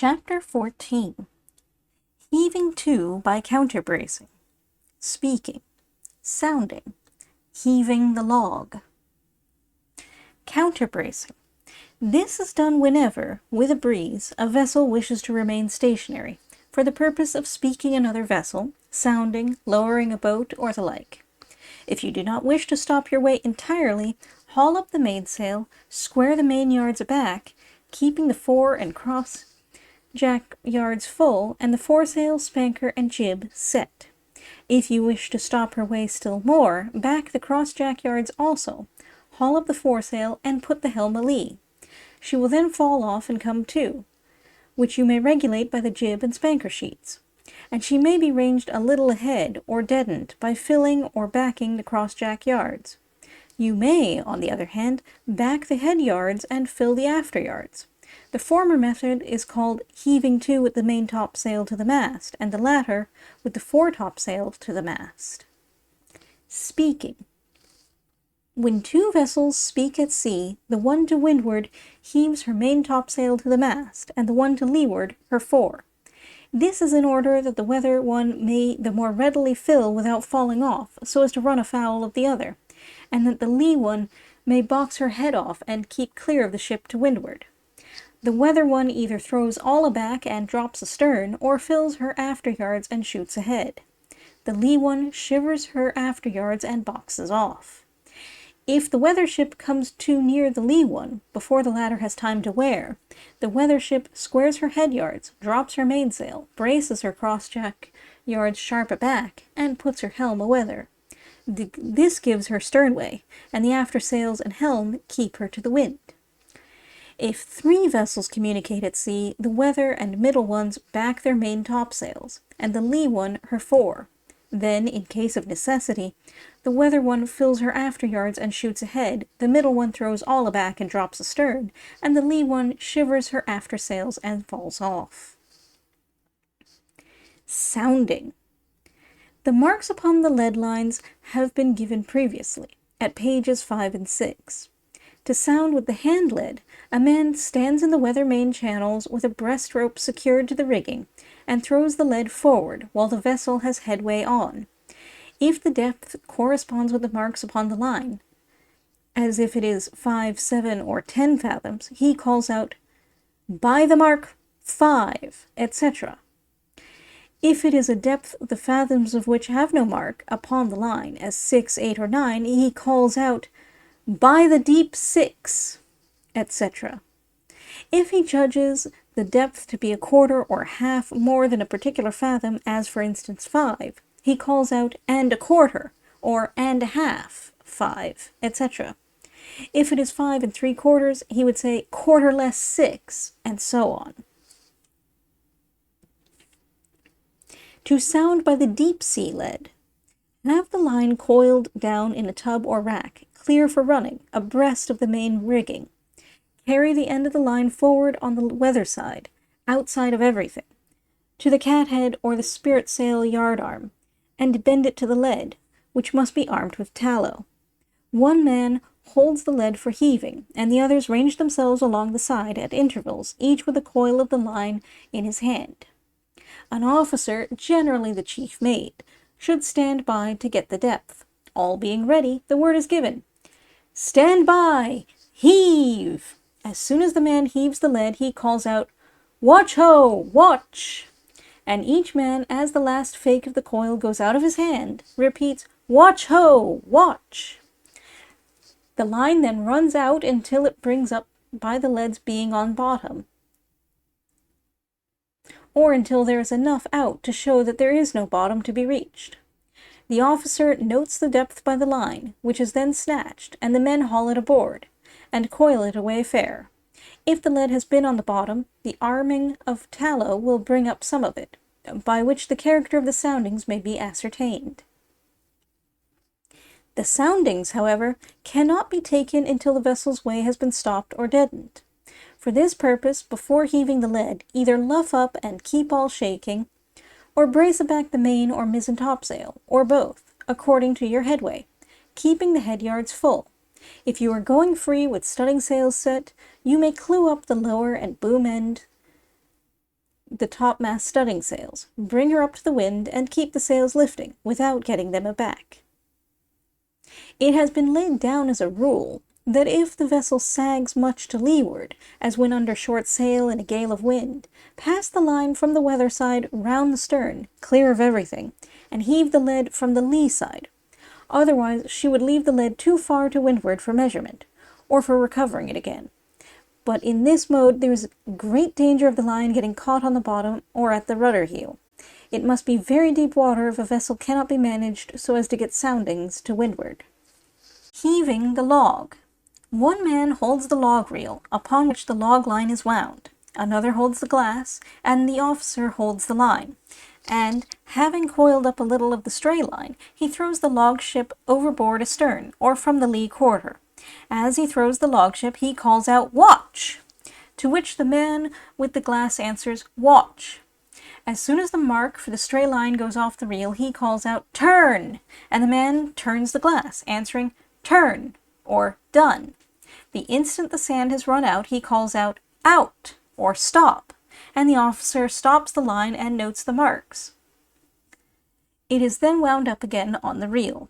Chapter 14. Heaving to by counterbracing, speaking, sounding, heaving the log. Counterbracing. This is done whenever, with a breeze, a vessel wishes to remain stationary, for the purpose of speaking another vessel, sounding, lowering a boat, or the like. If you do not wish to stop your way entirely, haul up the mainsail, square the main yards aback, keeping the fore and cross jack yards full, and the foresail, spanker, and jib set. If you wish to stop her way still more, back the cross jack yards also, haul up the foresail, and put the helm a-lee. She will then fall off and come to, which you may regulate by the jib and spanker sheets, and she may be ranged a little ahead or deadened by filling or backing the cross jack yards. You may, on the other hand, back the head yards and fill the after yards. The former method is called heaving to with the main topsail to the mast, and the latter with the fore topsail to the mast. Speaking. When two vessels speak at sea, the one to windward heaves her main topsail to the mast, and the one to leeward her fore. This is in order that the weather one may the more readily fill without falling off, so as to run afoul of the other, and that the lee one may box her head off and keep clear of the ship to windward. The weather one either throws all aback and drops astern, or fills her after yards and shoots ahead. The lee one shivers her after yards and boxes off. If the weather ship comes too near the lee one, before the latter has time to wear, the weather ship squares her head yards, drops her mainsail, braces her cross-jack yards sharp aback, and puts her helm a-weather. This gives her sternway, and the after sails and helm keep her to the wind. If three vessels communicate at sea, the weather and middle ones back their main topsails, and the lee one her fore. Then, in case of necessity, the weather one fills her after yards and shoots ahead, the middle one throws all aback and drops astern, and the lee one shivers her after sails and falls off. Sounding. The marks upon the lead lines have been given previously, at pages 5 and 6. To sound with the hand lead, a man stands in the weather main channels with a breast rope secured to the rigging, and throws the lead forward while the vessel has headway on. If the depth corresponds with the marks upon the line, as if it is 5, 7, or 10 fathoms, he calls out, "By the mark 5," etc. If it is a depth the fathoms of which have no mark upon the line, as 6, 8, or 9, he calls out, "By the deep 6," etc. If he judges the depth to be a quarter or half more than a particular fathom, as for instance 5, he calls out "and a quarter," or "and a half 5," etc. If it is 5 3/4, he would say "quarter less 6," and so on. To sound by the deep sea lead. Have the line coiled down in a tub or rack, clear for running, abreast of the main rigging. Carry the end of the line forward on the weather side, outside of everything, to the cathead or the spritsail yard arm, and bend it to the lead, which must be armed with tallow. One man holds the lead for heaving, and the others range themselves along the side at intervals, each with a coil of the line in his hand. An officer, generally the chief mate, should stand by to get the depth. All being ready, the word is given. "Stand by! Heave!" As soon as the man heaves the lead, he calls out, "Watch ho! Watch!" And each man, as the last fake of the coil goes out of his hand, repeats, "Watch ho! Watch!" The line then runs out until it brings up by the lead's being on bottom, or until there is enough out to show that there is no bottom to be reached. The officer notes the depth by the line, which is then snatched, and the men haul it aboard, and coil it away fair. If the lead has been on the bottom, the arming of tallow will bring up some of it, by which the character of the soundings may be ascertained. The soundings, however, cannot be taken until the vessel's way has been stopped or deadened. For this purpose, before heaving the lead, either luff up and keep all shaking, or brace aback the main or mizzen topsail, or both, according to your headway, keeping the head yards full. If you are going free with studding sails set, you may clew up the lower and boom end the topmast studding sails, bring her up to the wind, and keep the sails lifting without getting them aback. It has been laid down as a rule that if the vessel sags much to leeward, as when under short sail in a gale of wind, pass the line from the weather side round the stern, clear of everything, and heave the lead from the lee side. Otherwise she would leave the lead too far to windward for measurement, or for recovering it again. But in this mode there is great danger of the line getting caught on the bottom or at the rudder heel. It must be very deep water if a vessel cannot be managed so as to get soundings to windward. Heaving the log. One man holds the log reel, upon which the log line is wound. Another holds the glass, and the officer holds the line. And, having coiled up a little of the stray line, he throws the log ship overboard astern, or from the lee quarter. As he throws the log ship, he calls out, "Watch!" to which the man with the glass answers, "Watch!" As soon as the mark for the stray line goes off the reel, he calls out, "Turn!" and the man turns the glass, answering, "Turn!" or "Done." The instant the sand has run out, he calls out, "Out!" or "Stop!" and the officer stops the line and notes the marks. It is then wound up again on the reel.